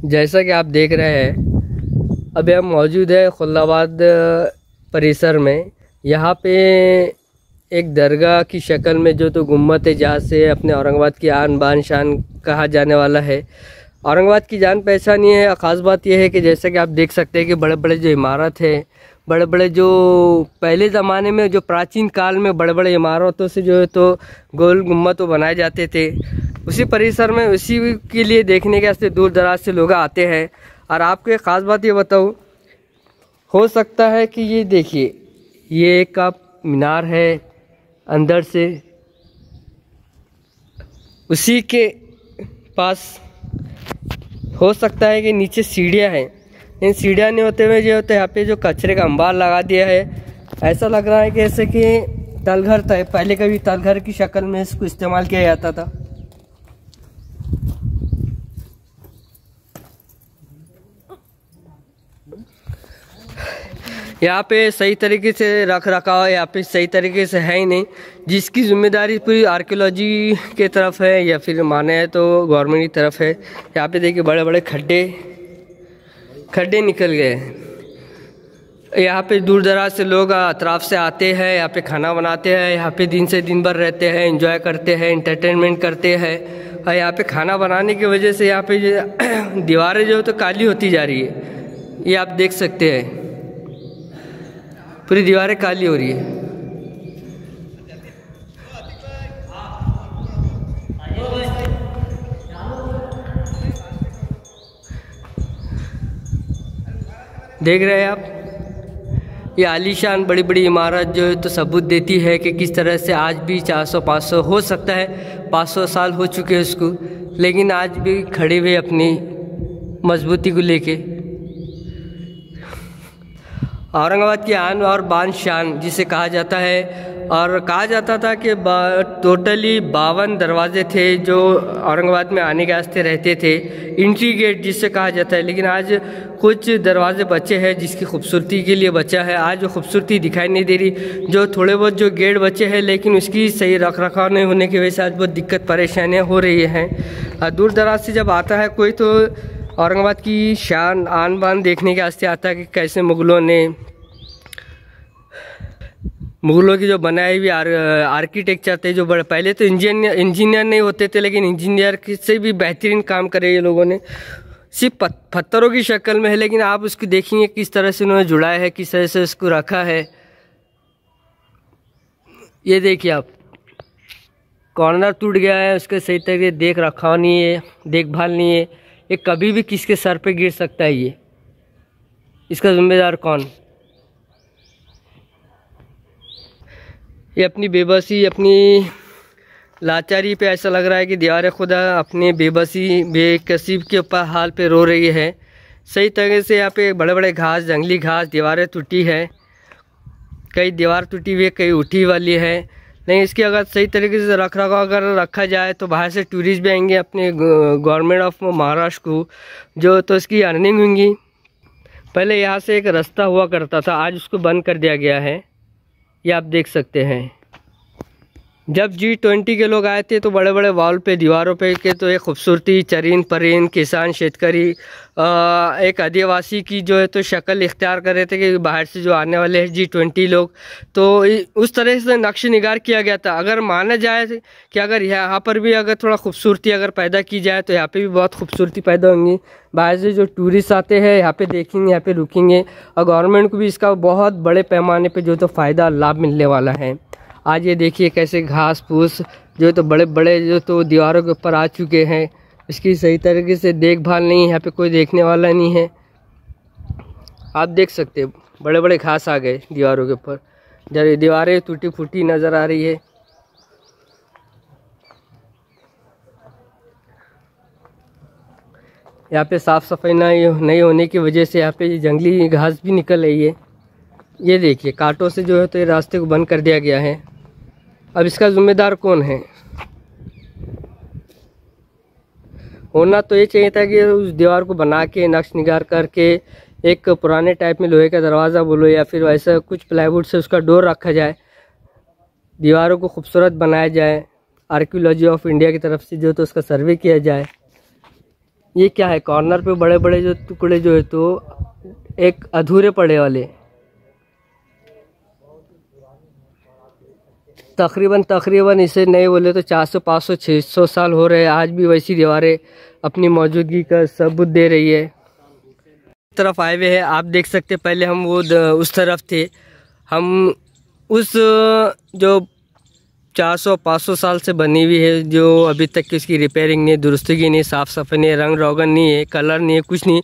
जैसा कि आप देख रहे हैं, अभी हम मौजूद है खुल्लाबाद परिसर में। यहाँ पे एक दरगाह की शक्ल में जो तो गुम्बद है, जहाँ से अपने औरंगाबाद की आन बान शान कहा जाने वाला है। औरंगाबाद की जान पहचान ये है, ख़ास बात यह है कि जैसा कि आप देख सकते हैं कि बड़े बड़े जो इमारत है, बड़े बड़े जो पहले ज़माने में जो प्राचीन काल में बड़े बड़े इमारतों से जो है तो गोल गुम्बद तो बनाए जाते थे, उसी परिसर में उसी के लिए देखने के वास्ते दूर दराज से लोग आते हैं। और आपको एक ख़ास बात ये बताऊँ, हो सकता है कि ये देखिए, ये एक आप मीनार है, अंदर से उसी के पास हो सकता है कि नीचे सीढ़ियाँ हैं। इन सीढ़ियाँ नहीं होते हुए जो होते यहाँ पे जो कचरे का अंबार लगा दिया है। ऐसा लग रहा है कि जैसे कि तलघर था, पहले कभी तलघर की शक्ल में इसको इस्तेमाल किया जाता था। यहाँ पे सही तरीके से रख रखाव यहाँ पे सही तरीके से है ही नहीं, जिसकी जिम्मेदारी पूरी आर्कियोलॉजी के तरफ है या फिर माने है तो गवर्नमेंट की तरफ है। यहाँ पे देखिए बड़े बड़े खड्डे निकल गए हैं। यहाँ पे दूर दराज से लोग अतराफ से आते हैं, यहाँ पे खाना बनाते हैं, यहाँ पे दिन से दिन भर रहते हैं, एंजॉय करते हैं, एंटरटेनमेंट करते हैं। और यहाँ पे खाना बनाने की वजह से यहाँ पे दीवारें जो तो काली होती जा रही है, ये आप देख सकते हैं, पूरी दीवारें काली हो रही है। देख रहे हैं आप, ये आलीशान बड़ी बड़ी इमारत जो है तो सबूत देती है कि किस तरह से आज भी 400-500 हो सकता है 500 साल हो चुके हैं उसको, लेकिन आज भी खड़े हुए अपनी मजबूती को लेके। औरंगाबाद की आन और बान शान जिसे कहा जाता है, और कहा जाता था कि टोटली 52 दरवाजे थे जो औरंगाबाद में आने के वास्ते रहते थे, एंट्री गेट जिसे कहा जाता है। लेकिन आज कुछ दरवाजे बचे हैं जिसकी खूबसूरती के लिए बचा है, आज वो खूबसूरती दिखाई नहीं दे रही। जो थोड़े बहुत जो गेट बचे हैं, लेकिन उसकी सही रख रखाव नहीं होने की वजह से आज बहुत दिक्कत परेशानियाँ हो रही हैं। दूर दराज से जब आता है कोई तो औरंगाबाद की शान आन बान देखने के वास्ते आता है कि कैसे मुग़लों की जो बनाई हुई आर्किटेक्चर थे, जो बड़े पहले तो इंजीनियर नहीं होते थे, लेकिन इंजीनियर से भी बेहतरीन काम करे ये लोगों ने। सिर्फ पत्थरों की शक्ल में है, लेकिन आप उसको देखेंगे किस तरह से उन्होंने जुड़ाया है, किस तरह से उसको रखा है। ये देखिए आप, कॉर्नर टूट गया है, उसके सही तरीके देख रखाव नहीं है, देखभाल नहीं है। ये कभी भी किसके सर पे गिर सकता है, ये इसका जिम्मेदार कौन? ये अपनी बेबसी, अपनी लाचारी पे ऐसा लग रहा है कि दीवार खुदा अपनी बेबसी बेकसी के ऊपर हाल पे रो रही है। सही तरीके से यहाँ पे बड़े बड़े घास, जंगली घास, दीवारें टूटी है, कई दीवार टूटी हुई है, कई उठी वाली है। नहीं, इसकी अगर सही तरीके से रख रखाव अगर रखा जाए तो बाहर से टूरिस्ट भी आएंगे अपने गवर्नमेंट ऑफ महाराष्ट्र को, जो तो इसकी अर्निंग होंगी। पहले यहाँ से एक रास्ता हुआ करता था, आज उसको बंद कर दिया गया है, ये आप देख सकते हैं। जब G20 के लोग आए थे तो बड़े बड़े वॉल पे, दीवारों पे के तो एक खूबसूरती, चरीन परीन, किसान, शेतकरी, एक आदिवासी की जो है तो शक्ल इख्तियार कर रहे थे कि बाहर से जो आने वाले हैं G20 लोग, तो उस तरह से नक्श निगार किया गया था। अगर माना जाए कि अगर यहाँ पर भी अगर थोड़ा खूबसूरती अगर पैदा की जाए तो यहाँ पे भी बहुत खूबसूरती पैदा होंगी। बाहर से जो टूरिस्ट आते हैं यहाँ पे देखेंगे, यहाँ पे रुकेंगे, और गवर्नमेंट को भी इसका बहुत बड़े पैमाने पे जो तो फ़ायदा लाभ मिलने वाला है। आज ये देखिए कैसे घास फूस जो तो बड़े बड़े जो तो दीवारों के ऊपर आ चुके हैं, इसकी सही तरीके से देखभाल नहीं है, यहाँ पे कोई देखने वाला नहीं है। आप देख सकते हैं बड़े बड़े घास आ गए दीवारों के ऊपर, जब दीवारें टूटी फूटी नज़र आ रही है। यहाँ पे साफ़ सफाई नहीं होने की वजह से यहाँ पे जंगली घास भी निकल रही है। ये देखिए कांटों से जो है तो ये रास्ते को बंद कर दिया गया है। अब इसका जिम्मेदार कौन है? होना तो ये चाहिए था कि उस दीवार को बना के नक्श निगार करके एक पुराने टाइप में लोहे का दरवाज़ा बोलो या फिर वैसा कुछ प्लाईवुड से उसका डोर रखा जाए, दीवारों को खूबसूरत बनाया जाए, आर्कियोलॉजी ऑफ इंडिया की तरफ से जो तो उसका सर्वे किया जाए। ये क्या है, कॉर्नर पे बड़े बड़े जो टुकड़े जो है तो एक अधूरे पड़े वाले, तकरीबन इसे नहीं बोले तो 400 500 600 साल हो रहे हैं। आज भी वैसी दीवारें अपनी मौजूदगी का सबूत दे रही है। इस तरफ हाईवे है, आप देख सकते हैं। पहले हम वो उस तरफ थे, हम उस जो 400 500 साल से बनी हुई है, जो अभी तक की उसकी रिपेयरिंग नहीं, दुरुस्तगी नहीं, साफ़ सफाई नहीं, रंग रोगन नहीं है, कलर नहीं है, कुछ नहीं,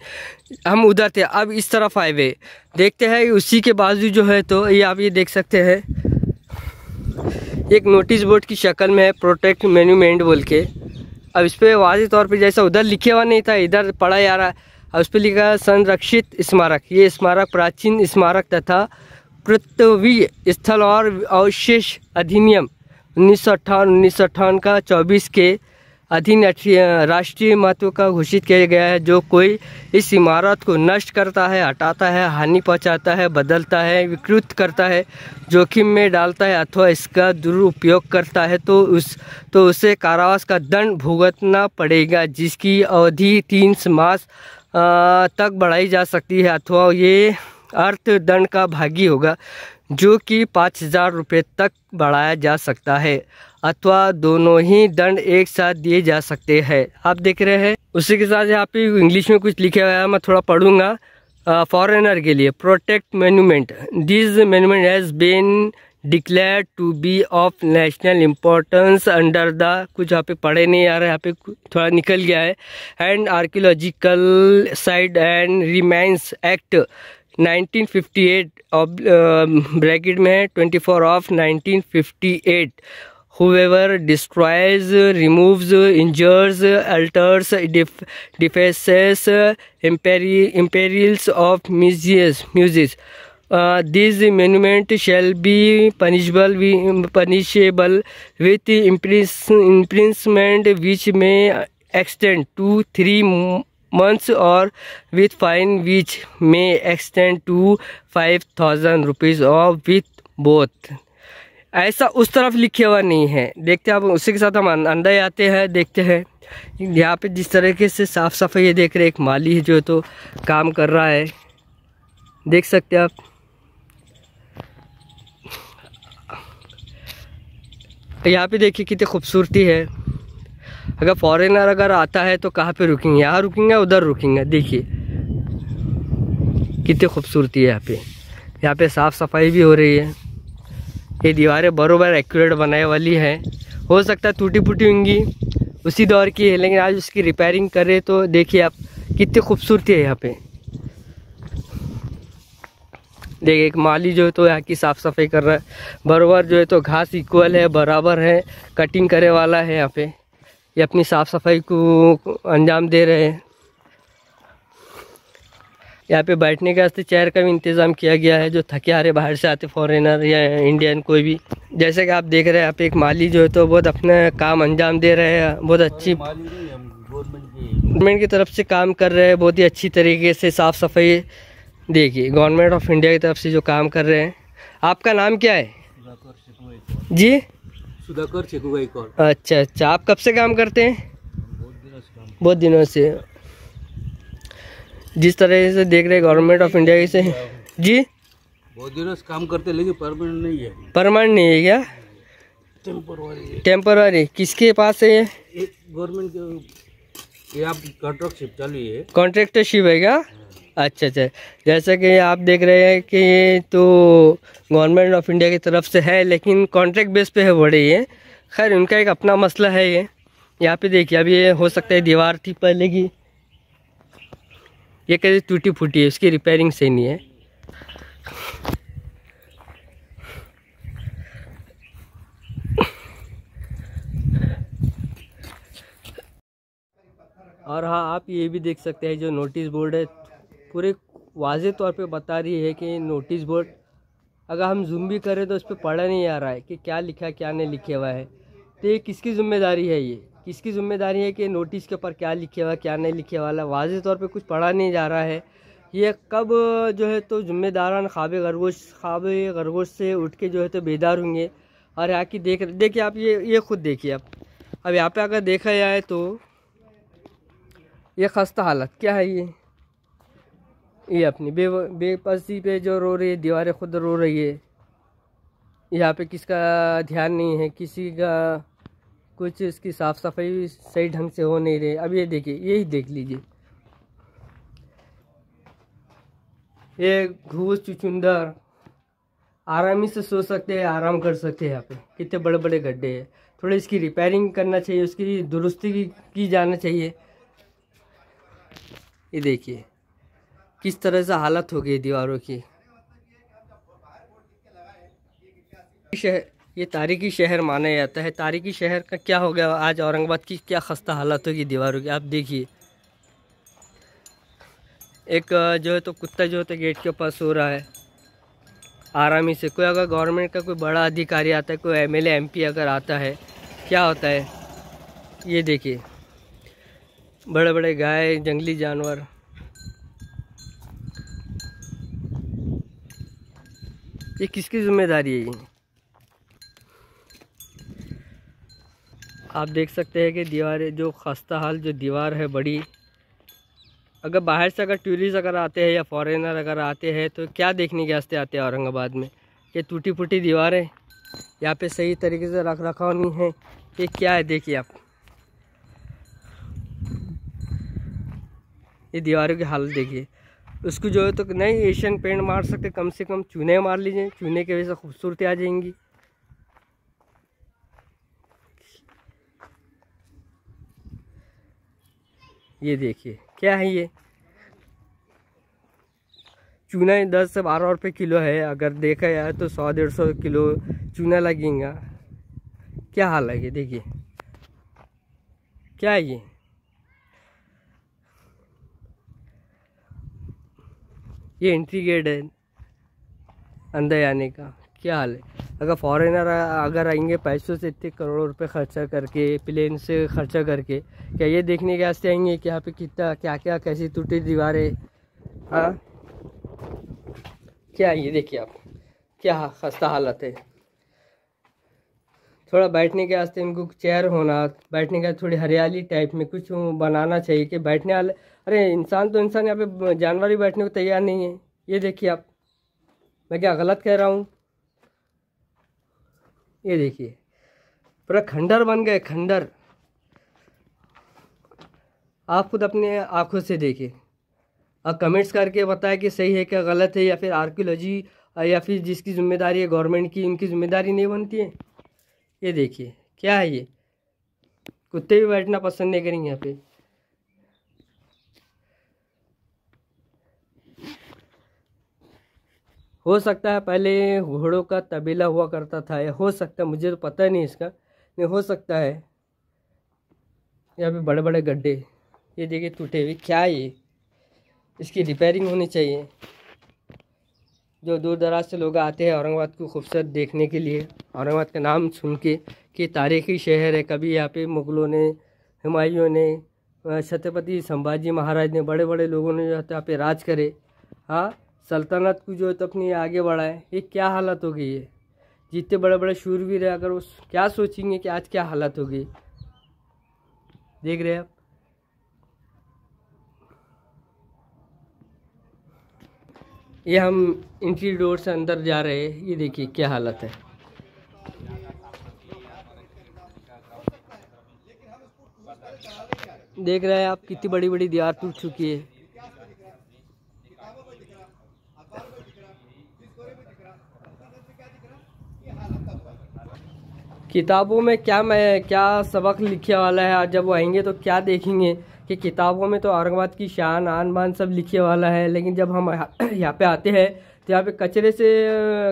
हम उधर थे। अब इस तरफ हाईवे देखते हैं, उसी के बाजू जो है तो ये आप ये देख सकते हैं, एक नोटिस बोर्ड की शक्ल में है, प्रोटेक्ट मॉन्यूमेंट बोल के। अब इस पर वाज़ेह तौर पे जैसा उधर लिखे हुआ नहीं था, इधर पढ़ा जा रहा है। अब उस पर लिखा है संरक्षित स्मारक। ये स्मारक प्राचीन स्मारक तथा पुरातत्वीय स्थल और अवशेष अधिनियम 1958 का 24 के अधीन राष्ट्रीय महत्व का घोषित किया गया है। जो कोई इस इमारत को नष्ट करता है, हटाता है, हानि पहुंचाता है, बदलता है, विकृत करता है, जोखिम में डालता है अथवा इसका दुरुपयोग करता है तो उसे कारावास का दंड भुगतना पड़ेगा, जिसकी अवधि 3 मास तक बढ़ाई जा सकती है, अथवा ये अर्थदंड का भागी होगा, जो कि 5000 रुपये तक बढ़ाया जा सकता है, अथवा दोनों ही दंड एक साथ दिए जा सकते हैं। आप देख रहे हैं, उसी के साथ यहाँ पे इंग्लिश में कुछ लिखा हुआ है, मैं थोड़ा पढ़ूंगा। फॉरेनर के लिए protect monument, this monument has been declared to be of national importance under the, कुछ यहाँ पे पढ़े नहीं आ रहा है, यहाँ पे थोड़ा निकल गया है, and archaeological site and remains act 1958 bracket में है 24 ऑफ 1958, whoever destroys, removes, injures, alters, defaces, imperils of museums. These monuments shall be punishable with imprisonment which may extend to 3 months or with fine which may extend to 5,000 rupees or with both। ऐसा उस तरफ लिखे हुआ नहीं है। देखते हैं, आप उसी के साथ हम अंदर आते हैं, देखते हैं यहाँ पे जिस तरीके से साफ़ सफाई देख रहे हैं। एक माली है जो तो काम कर रहा है, देख सकते हैं आप। यहाँ पे देखिए कितनी खूबसूरती है। अगर फॉरेनर अगर आता है तो कहाँ पे रुकेंगे, यहाँ रुकेंगे, उधर रुकेंगे। देखिए कितनी खूबसूरती है यहाँ पे साफ़ सफाई भी हो रही है। ये दीवारें बरोबर एक्यूरेट बनाने वाली है। हो सकता है टूटी फूटी होंगी, उसी दौर की है, लेकिन आज उसकी रिपेयरिंग करे तो देखिए आप कितनी खूबसूरती है यहाँ पे। देखिए एक माली जो है तो यहाँ की साफ़ सफाई कर रहा है, बरोबर जो है तो घास इक्वल है, बराबर है, कटिंग करे वाला है। यहाँ पे ये अपनी साफ़ सफाई को अंजाम दे रहे हैं। यहाँ पे बैठने के वास्ते चेयर का भी इंतज़ाम किया गया है, जो थके हारे बाहर से आते फॉरेनर या इंडियन कोई भी। जैसे कि आप देख रहे हैं यहाँ पे एक माली जो है तो बहुत अपना काम अंजाम दे रहे हैं, बहुत अच्छी गवर्नमेंट की तरफ से काम कर रहे हैं, बहुत ही अच्छी तरीके से साफ़ सफाई। देखिए गवर्नमेंट ऑफ इंडिया की तरफ से जो काम कर रहे हैं। आपका नाम क्या है जी? सुधाकर शेखू गायकवाड़। अच्छा, आप कब से काम करते हैं? बहुत दिनों से। जिस तरह से देख रहे गवर्नमेंट ऑफ इंडिया से जी, बहुत दिनों से काम करते, लेकिन परमानेंट नहीं है। परमानेंट नहीं है क्या? टेम्पररी किसके पास है ये? गवर्नमेंट के, ये आप कॉन्ट्रैक्टशिप चालू है। कॉन्ट्रैक्टरशिप है क्या? अच्छा। जैसा कि आप देख रहे हैं कि ये तो गवर्नमेंट ऑफ इंडिया की तरफ से है, लेकिन कॉन्ट्रैक्ट बेस पे है बड़े ये। खैर उनका एक अपना मसला है ये। यहाँ पे देखिए अभी ये हो सकता है दीवार थी पहले की, ये कैसे टूटी फूटी है, उसकी रिपेयरिंग सही नहीं है। और हाँ, आप ये भी देख सकते हैं जो नोटिस बोर्ड है, पूरे वाज़ेह तौर पे बता रही है कि नोटिस बोर्ड अगर हम जूम भी करें तो उस पर पढ़ा नहीं आ रहा है कि क्या लिखा है क्या नहीं लिखे हुआ है। तो ये किसकी जिम्मेदारी है? ये किसकी जिम्मेदारी है कि नोटिस के ऊपर क्या लिखे हुआ क्या नहीं लिखे हुआ, वाज़ेह तौर पे कुछ पढ़ा नहीं जा रहा है। ये कब जो है तो जिम्मेदारान ख्वाब खरगोश से उठ के जो है तो बेदार होंगे। और यहाँ की देखिए आप, ये खुद देखिए आप। अब यहाँ पे अगर देखा जाए तो ये खस्ता हालत क्या है ये अपनी बेबसी पे जो रो रही है, दीवारें खुद रो रही है। यहाँ पे किसका ध्यान नहीं है, किसी का कुछ इसकी साफ़ सफाई सही ढंग से हो नहीं रही। अब ये देखिए, यही देख लीजिए, ये घूस चुचुंदर आरामी से सो सकते हैं, आराम कर सकते हैं। यहाँ पे कितने बड़े बड़े गड्ढे हैं। थोड़ी इसकी रिपेयरिंग करना चाहिए, उसकी दुरुस्ती की जाना चाहिए। ये देखिए किस तरह से हालत हो गई दीवारों की। ये तारीखी शहर माना जाता है। तारीखी शहर का क्या हो गया आज औरंगाबाद की, क्या खस्ता हालत होगी दीवारों की। आप देखिए, एक जो है तो कुत्ता जो है तो गेट के पास सो रहा है आरामी से। कोई अगर गवर्नमेंट का कोई बड़ा अधिकारी आता है, कोई एमएलए एमपी अगर आता है, क्या होता है ये देखिए, बड़े बड़े गाय, जंगली जानवर। ये किसकी जिम्मेदारी है ये? आप देख सकते हैं कि दीवारें जो खस्ता हाल जो दीवार है बड़ी। अगर बाहर से अगर टूरिस्ट अगर आते हैं या फॉरेनर अगर आते हैं तो क्या देखने के वास्ते आते हैं औरंगाबाद में? ये टूटी फूटी दीवारें, यहाँ पे सही तरीके से रख रखाव नहीं है। ये क्या है देखिए आप, ये दीवारों की हालत देखिए। उसको जो है तो नहीं एशियन पेंट मार सकते, कम से कम चूने मार लीजिए, चूने की वजह से खूबसूरती आ जाएंगी। ये देखिए क्या है ये, चूना 10 से 12 रुपये किलो है। अगर देखा जाए तो 100-150 किलो चूना लगेगा। क्या हाल है ये देखिए, क्या है ये एंट्री गेट है अंदर आने का। क्या हाल है? अगर फॉरेनर अगर आएंगे पैसों से इतने करोड़ों रुपए खर्चा करके, प्लेन से खर्चा करके, क्या ये देखने के वास्ते आएंगे कि यहाँ पे कितना क्या क्या कैसी टूटी दीवारें? हाँ, क्या ये देखिए आप, क्या खस्ता हालत है। थोड़ा बैठने के वास्ते इनको चेयर होना, बैठने का थोड़ी हरियाली टाइप में कुछ बनाना चाहिए कि बैठने वाले। अरे इंसान तो इंसान, यहाँ पे जानवर भी बैठने को तैयार नहीं है। ये देखिए आप, मैं क्या गलत कह रहा हूँ? ये देखिए पूरा खंडर बन गए, खंडर। आप खुद अपने आंखों से देखिए और कमेंट्स करके बताएं कि सही है क्या गलत है, या फिर आर्कियोलॉजी या फिर जिसकी जिम्मेदारी है गवर्नमेंट की, उनकी जिम्मेदारी नहीं बनती है। ये देखिए क्या है ये, कुत्ते भी बैठना पसंद नहीं करेंगे यहाँ पे। हो सकता है पहले घोड़ों का तबेला हुआ करता था, या हो सकता है, मुझे तो पता नहीं इसका, नहीं हो सकता है। यहाँ पे बड़े बड़े गड्ढे, ये देखिए टूटे हुए। क्या है ये? इसकी रिपेयरिंग होनी चाहिए। जो दूर दराज से लोग आते हैं औरंगाबाद को खूबसूरत देखने के लिए, औरंगाबाद का नाम सुन के कि तारीखी शहर है, कभी यहाँ पे मुग़लों ने, हुमायूं ने, छत्रपति संभाजी महाराज ने, बड़े बड़े लोगों ने जो है यहाँ पे राज करे। हाँ, सल्तनत को जो है तो अपनी आगे बढ़ाए। ये क्या हालत हो गई है? जितने बड़े बड़े शूरवीर है, अगर उस क्या सोचेंगे कि आज क्या हालत हो गई। देख रहे हैं आप, ये हम एंट्री डोर से अंदर जा रहे हैं। ये देखिए क्या हालत है। देख रहे हैं आप कितनी बड़ी बड़ी दीवार टूट चुकी है। किताबों में क्या सबक लिखे वाला है। आज जब वो आएंगे तो क्या देखेंगे कि किताबों में तो औरंगाबाद की शान आन बान सब लिखे वाला है, लेकिन जब हम यहाँ पे आते हैं तो यहाँ पे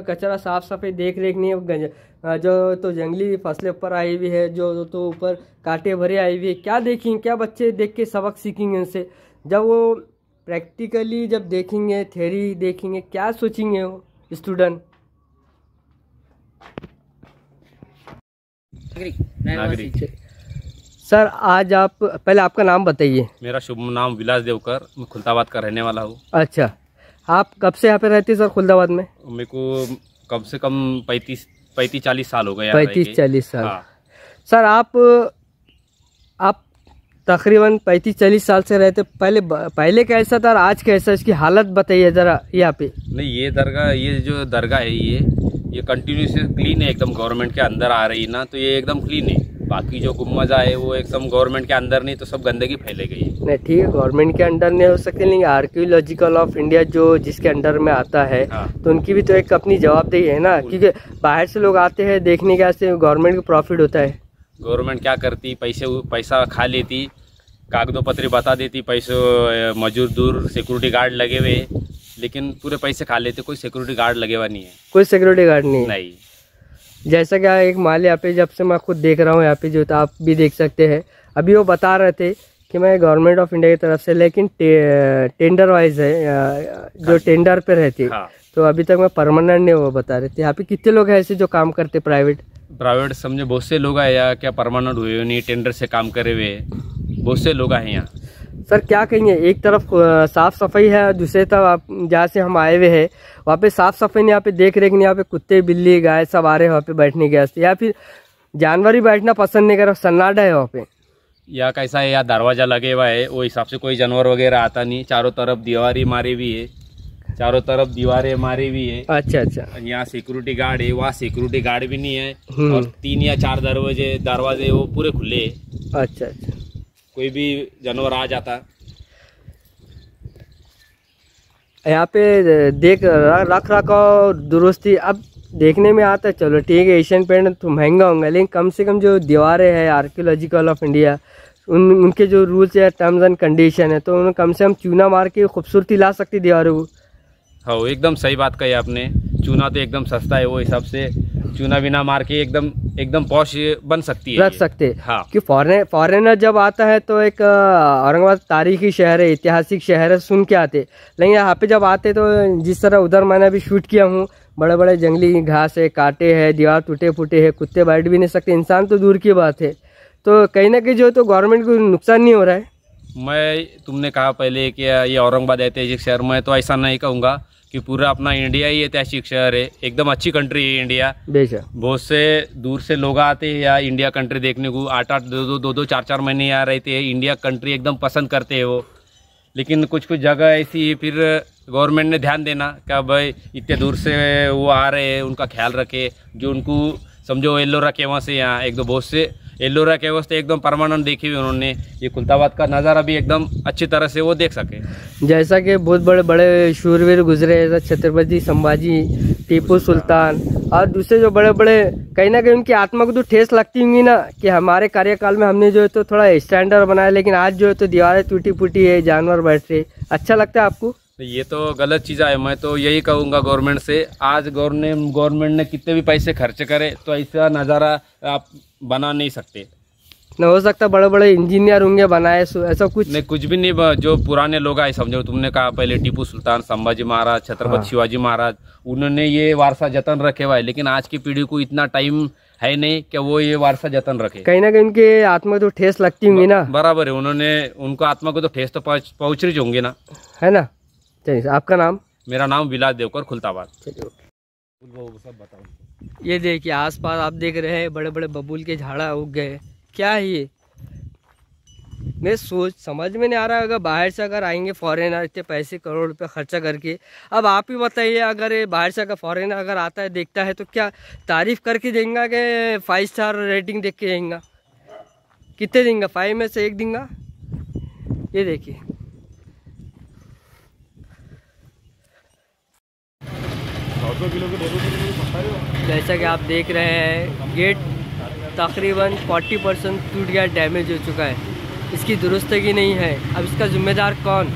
कचरा साफ सफाई देख रेख नहीं है। जो तो जंगली फसलें ऊपर आई हुई है, जो तो ऊपर कांटे भरे आई हुई है। क्या देखेंगे, क्या बच्चे देख के सबक सीखेंगे उनसे? जब वो प्रैक्टिकली जब देखेंगे, थ्योरी देखेंगे, क्या सोचेंगे वो स्टूडेंट? नागरिक। सर आज आप पहले आपका नाम बताइए। मेरा शुभ नाम विलास देवकर, मैं खुलदाबाद का रहने वाला हूँ। अच्छा, आप कब से यहाँ पे रहते हैं सर खुलदाबाद में? मेरे को कम से कम 35-40 साल हो गए। 35-40 साल। हाँ। सर आप तकरीबन 35-40 साल से रहते। पहले कैसा था और आज कैसा, इसकी हालत बताइए ज़रा यहाँ पे। नहीं, ये जो दरगाह है ये कंटिन्यूस क्लीन है एकदम। गवर्नमेंट के अंदर आ रही ना तो ये एकदम क्लीन है। बाकी जो गुम्बज़ है वो एकदम गवर्नमेंट के अंदर नहीं, तो सब गंदगी फैले गई है। नहीं ठीक है, गवर्नमेंट के अंडर नहीं हो सकती, लेकिन आर्कियोलॉजिकल ऑफ इंडिया जो जिसके अंडर में आता है, हाँ। तो उनकी भी तो एक अपनी जवाबदेही है ना, क्योंकि बाहर से लोग आते हैं देखने के, से गवर्नमेंट को प्रॉफिट होता है। गवर्नमेंट क्या करती, पैसा खा लेती, कागजों पत्री बता देती, पैसों मजदूर दूर सिक्योरिटी गार्ड लगे हुए, लेकिन पूरे पैसे खा लेते, कोई सिक्योरिटी गार्ड लगे हुआ नहीं है। कोई सिक्योरिटी गार्ड नहीं है। नहीं। जैसा कि एक माल यहाँ पे, जब से मैं खुद देख रहा हूँ यहाँ पे, जो आप भी देख सकते हैं, अभी वो बता रहे थे कि मैं गवर्नमेंट ऑफ इंडिया की तरफ से, लेकिन टेंडर वाइज है, जो टेंडर पे रहती है। हाँ। तो अभी तक मैं परमानेंट नहीं, वो बता रहे थे। यहाँ पे कितने लोग हैं ऐसे जो काम करते प्राइवेट समझे बहुत से लोग हैं या क्या परमानेंट हुए नहीं, टेंडर से काम करे हुए बहुत से लोग हैं यहाँ। सर क्या कहेंगे, एक तरफ साफ सफाई है, दूसरी तरफ आप जहाँ से हम आए हुए हैं वहाँ पे साफ सफाई नहीं, यहाँ पे देख रहे कि यहाँ पे कुत्ते बिल्ली गाय सब आ रहे हैं वहाँ पे बैठने के वास्ते, या फिर जानवर ही बैठना पसंद नहीं कर रहा, सन्नाटा है वहाँ पे। या कैसा है, या दरवाजा लगे हुआ है, वो हिसाब से कोई जानवर वगैरह आता नहीं। चारों तरफ दीवारें मारी हुई है। अच्छा अच्छा। यहाँ सिक्योरिटी गार्ड है, वहाँ सिक्योरिटी गार्ड भी नहीं है, और 3 या 4 दरवाजे वो पूरे खुले है। अच्छा अच्छा। कोई भी जानवर आ जाता। यहाँ पे देख रख रखाव दुरुस्ती अब देखने में आता है, चलो ठीक है, एशियन पेंट तो महंगा होगा, लेकिन कम से कम जो दीवारें हैं आर्कियोलॉजिकल ऑफ इंडिया, उनके जो रूल्स या टर्म्स एंड कंडीशन है, तो उन्हें कम से कम चूना मार के खूबसूरती ला सकती दीवारों को। हाँ, एकदम सही बात कही आपने। चूना तो एकदम सस्ता है, वो हिसाब से चूना बिना मार के एकदम पॉश बन सकती है, रख सकते। हाँ। कि फॉरेनर जब आता है तो एक औरंगाबाद तारीखी शहर है, ऐतिहासिक शहर है, सुन के आते, लेकिन यहाँ पे जब आते तो जिस तरह उधर मैंने अभी शूट किया हूँ, बड़े बड़े जंगली घास है, कांटे हैं, दीवार टूटे फूटे हैं, कुत्ते बैठ भी नहीं सकते, इंसान तो दूर की बात है। तो कहीं ना कहीं जो तो गवर्नमेंट को नुकसान नहीं हो रहा है। तुमने कहा पहले कि ये औरंगाबाद ऐतिहासिक शहर, मैं तो ऐसा नहीं कहूँगा कि पूरा अपना इंडिया ही ऐतिहासिक शहर है। एकदम अच्छी कंट्री है इंडिया, बेशक। बहुत से दूर से लोग आते हैं या इंडिया कंट्री देखने को, 8-8, 2-2, 4-4 महीने यहाँ रहते हैं। इंडिया कंट्री एकदम पसंद करते हैं वो। लेकिन कुछ जगह ऐसी फिर गवर्नमेंट ने ध्यान देना क्या भाई, इतने दूर से वो आ रहे हैं, उनका ख्याल रखे। जो उनको समझो एल्लोरा केवा से यहाँ एक दो बहुत से एल्लोरा केवा से एकदम परमानेंट देखी हुई उन्होंने, ये खुलताबाद का नज़ारा भी एकदम अच्छी तरह से वो देख सके। जैसा कि बहुत बड़े बड़े शूरवीर गुजरे, जैसा छत्रपति संभाजी, टीपू सुल्तान और दूसरे जो बड़े बड़े, कहीं ना कहीं उनकी आत्मा को तो ठेस लगती होंगी ना, कि हमारे कार्यकाल में हमने जो है तो थोड़ा स्टैंडर्ड बनाया, लेकिन आज जो है तो दीवारें टूटी फूटी है, जानवर बैठ रहे। अच्छा लगता है आपको? ये तो गलत चीज़ है। मैं तो यही कहूँगा गवर्नमेंट से, आज गवर्नमेंट ने कितने भी पैसे खर्च करे तो ऐसा नज़ारा आप बना नहीं सकते। न हो सकता बड़े बड़े इंजीनियर होंगे बनाए, ऐसा कुछ नहीं, कुछ भी नहीं। जो पुराने लोग आए, समझो तुमने कहा पहले टीपू सुल्तान, संभाजी महाराज, छत्रपति शिवाजी महाराज, उन्होंने ये वारसा जतन रखे हुआ है। लेकिन आज की पीढ़ी को इतना टाइम है नहीं कि वो ये वारसा जतन रखे। कहीं ना कहीं उनके आत्मा तो ठेस लगती होंगी ना। बराबर है, उनको आत्मा को तो ठेस तो पहुँच रही होंगे ना, है ना। चलिए, आपका नाम? मेरा नाम विलास देवकर, खुलताबाद। चलिए, सब बताओ। ये देखिए आसपास आप देख रहे हैं बड़े बड़े बबूल के झाड़ा उग गए। क्या है ये? मैं समझ में नहीं आ रहा। अगर बाहर से अगर आएंगे फॉरेनर, इतने पैसे करोड़ रुपए खर्चा करके, अब आप ही बताइए, अगर ये बाहर से अगर फॉरेनर अगर आता है देखता है तो क्या तारीफ करके देंगे कि 5 स्टार रेटिंग देख के जाएंगा? कितने देंगे? 5 में से 1 देंगे। ये देखिए, जैसा कि आप देख रहे हैं गेट तकरीबन 40% टूट गया, डैमेज हो चुका है। इसकी दुरुस्तगी नहीं है। अब इसका जिम्मेदार कौन?